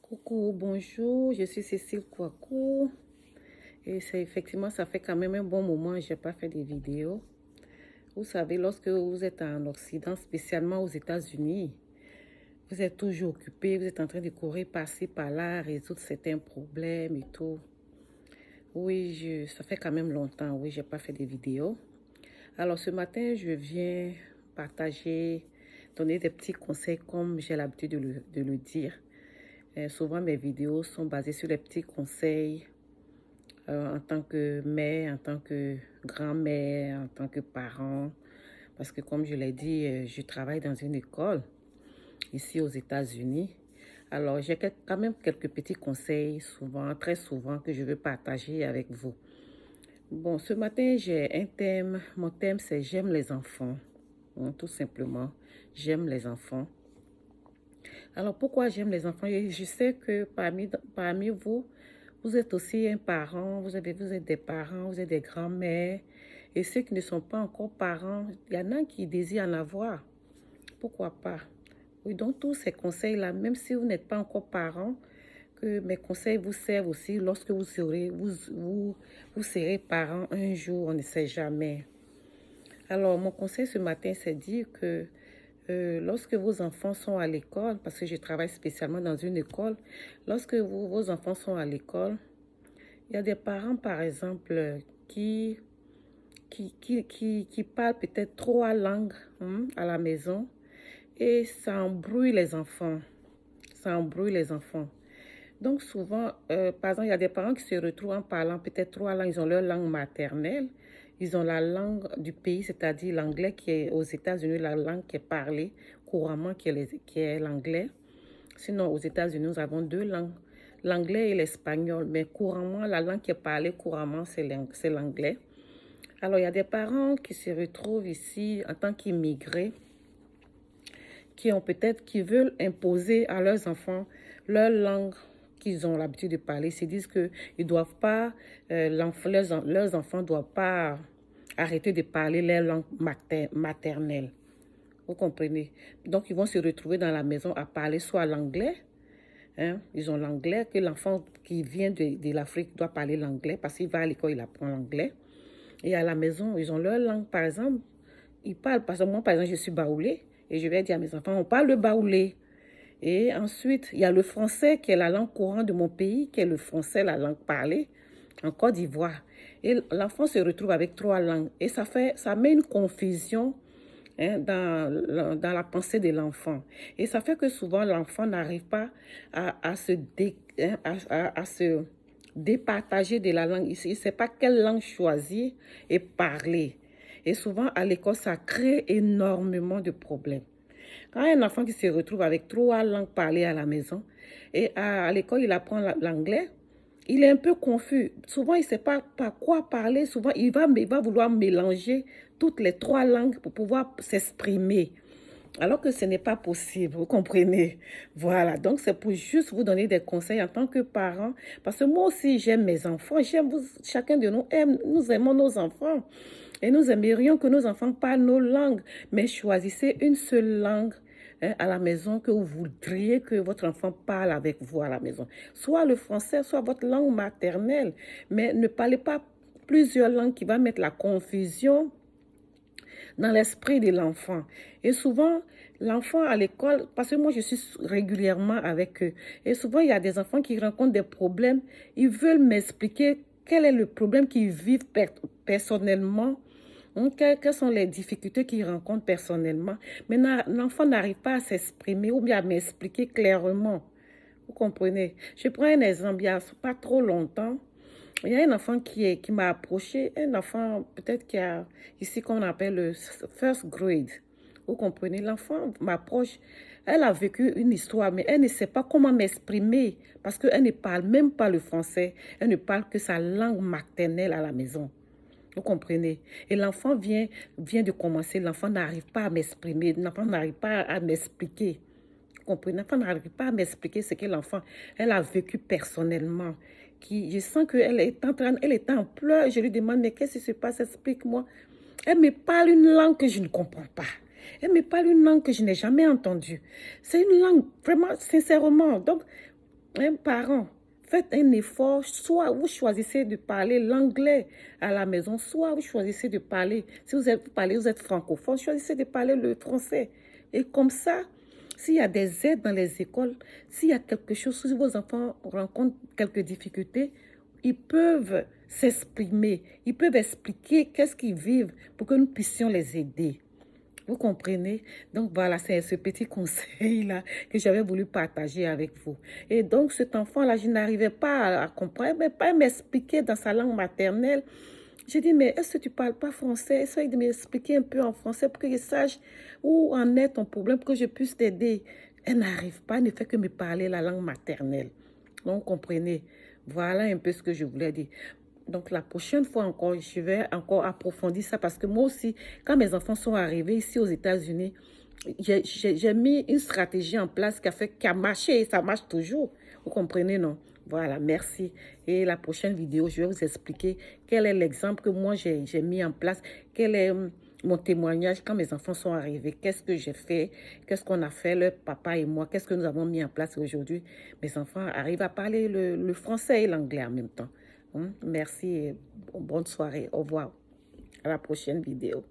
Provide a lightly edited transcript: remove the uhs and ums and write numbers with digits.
Coucou, bonjour, je suis Cécile Kouakou et c'est effectivement, ça fait quand même un bon moment que je n'ai pas fait de vidéos. Vous savez, lorsque vous êtes en Occident, spécialement aux États-Unis, vous êtes toujours occupé, vous êtes en train de courir par-ci, par-là, résoudre certains problèmes et tout. Oui, ça fait quand même longtemps, oui, je n'ai pas fait de vidéos. Alors ce matin, je viens partager, donner des petits conseils comme j'ai l'habitude de le dire. Souvent, mes vidéos sont basées sur les petits conseils en tant que mère, en tant que grand-mère, en tant que parent. Parce que comme je l'ai dit, je travaille dans une école ici aux États-Unis. Alors, j'ai quand même quelques petits conseils, souvent, très souvent, que je veux partager avec vous. Bon, ce matin, j'ai un thème. Mon thème, c'est j'aime les enfants. Tout simplement, j'aime les enfants. Alors, pourquoi j'aime les enfants? Et je sais que parmi vous, vous êtes aussi un parent, vous êtes des parents, vous êtes des grands-mères. Et ceux qui ne sont pas encore parents, il y en a qui désirent en avoir. Pourquoi pas? Oui, donc tous ces conseils-là, même si vous n'êtes pas encore parent, que mes conseils vous servent aussi lorsque vous serez parent un jour, on ne sait jamais. Alors, mon conseil ce matin, c'est de dire que lorsque vos enfants sont à l'école, parce que je travaille spécialement dans une école, lorsque vos enfants sont à l'école, il y a des parents, par exemple, qui parlent peut-être trois langues à la maison et ça embrouille les enfants. Ça embrouille les enfants. Donc souvent, par exemple, il y a des parents qui se retrouvent en parlant peut-être trois langues. Ils ont leur langue maternelle. Ils ont la langue du pays, c'est-à-dire l'anglais qui est aux États-Unis, la langue qui est parlée couramment, qui est l'anglais. Sinon, aux États-Unis, nous avons deux langues, l'anglais et l'espagnol. Mais couramment, la langue qui est parlée couramment, c'est l'anglais. Alors, il y a des parents qui se retrouvent ici en tant qu'immigrés, qui veulent imposer à leurs enfants leur langue qu'ils ont l'habitude de parler. Ils se disent que ils doivent pas, leurs enfants ne doivent pas arrêter de parler leur langue maternelle. Vous comprenez? Donc, ils vont se retrouver dans la maison à parler soit l'anglais, hein, ils ont l'anglais, que l'enfant qui vient de l'Afrique doit parler l'anglais parce qu'il va à l'école, il apprend l'anglais. Et à la maison, ils ont leur langue, par exemple. Ils parlent, parce que moi, par exemple, je suis baoulé et je vais dire à mes enfants, on parle le baoulé. Et ensuite, il y a le français qui est la langue courante de mon pays, qui est le français, la langue parlée en Côte d'Ivoire. Et l'enfant se retrouve avec trois langues. Et ça met une confusion dans la pensée de l'enfant. Et ça fait que souvent, l'enfant n'arrive pas à se départager de la langue. Il ne sait pas quelle langue choisir et parler. Et souvent, à l'école, ça crée énormément de problèmes. Quand il y a un enfant qui se retrouve avec trois langues parlées à la maison, et à l'école, il apprend l'anglais, il est un peu confus. Souvent, il ne sait pas par quoi parler. Souvent, il va vouloir mélanger toutes les trois langues pour pouvoir s'exprimer. Alors que ce n'est pas possible, vous comprenez? Voilà, donc c'est pour juste vous donner des conseils en tant que parent. Parce que moi aussi, j'aime mes enfants. Chacun de nous aime, nous aimons nos enfants. Et nous aimerions que nos enfants parlent nos langues. Mais choisissez une seule langue à la maison que vous voudriez que votre enfant parle avec vous à la maison. Soit le français, soit votre langue maternelle. Mais ne parlez pas plusieurs langues qui vont mettre la confusion dans l'esprit de l'enfant. Et souvent, l'enfant à l'école, parce que moi je suis régulièrement avec eux, et souvent il y a des enfants qui rencontrent des problèmes, ils veulent m'expliquer quel est le problème qu'ils vivent personnellement, quelles sont les difficultés qu'ils rencontrent personnellement. Mais l'enfant n'arrive pas à s'exprimer ou bien à m'expliquer clairement. Vous comprenez? Je prends un exemple, il n'y a pas trop longtemps, il y a un enfant qui m'a approché, un enfant peut-être qui a ici qu'on appelle le first grade. Vous comprenez, l'enfant m'approche, elle a vécu une histoire, mais elle ne sait pas comment m'exprimer parce qu'elle ne parle même pas le français, elle ne parle que sa langue maternelle à la maison. Vous comprenez? Et l'enfant vient de commencer, l'enfant n'arrive pas à m'exprimer, l'enfant n'arrive pas à m'expliquer. Vous comprenez? L'enfant n'arrive pas à m'expliquer ce que l'enfant, elle a vécu personnellement. Je sens qu'elle elle est en pleurs. Je lui demande, mais qu'est-ce qui se passe? Explique-moi. Elle me parle une langue que je ne comprends pas. Elle me parle une langue que je n'ai jamais entendue. C'est une langue, vraiment, sincèrement. Donc, Un parent, faites un effort, soit vous choisissez de parler l'anglais à la maison, soit vous choisissez de parler, si vous êtes francophone, choisissez de parler le français. Et comme ça, s'il y a des aides dans les écoles, s'il y a quelque chose, si vos enfants rencontrent quelques difficultés, ils peuvent s'exprimer, ils peuvent expliquer qu'est-ce qu'ils vivent pour que nous puissions les aider. Vous comprenez? Donc voilà, c'est ce petit conseil-là que j'avais voulu partager avec vous. Et donc cet enfant-là, je n'arrivais pas à comprendre, mais pas à m'expliquer dans sa langue maternelle. J'ai dit, mais est-ce que tu ne parles pas français? Essaye de m'expliquer un peu en français pour que je sache où en est ton problème, pour que je puisse t'aider. Elle n'arrive pas, elle ne fait que me parler la langue maternelle. Donc, vous comprenez? Voilà un peu ce que je voulais dire. Donc, la prochaine fois encore, je vais encore approfondir ça parce que moi aussi, quand mes enfants sont arrivés ici aux États-Unis, j'ai mis une stratégie en place qui a marché et ça marche toujours. Vous comprenez, non? Voilà, merci. Et la prochaine vidéo, je vais vous expliquer quel est l'exemple que moi j'ai mis en place, quel est mon témoignage quand mes enfants sont arrivés, qu'est-ce que j'ai fait, qu'est-ce qu'on a fait, le papa et moi, qu'est-ce que nous avons mis en place aujourd'hui. Mes enfants arrivent à parler le français et l'anglais en même temps. Merci et bonne soirée. Au revoir. À la prochaine vidéo.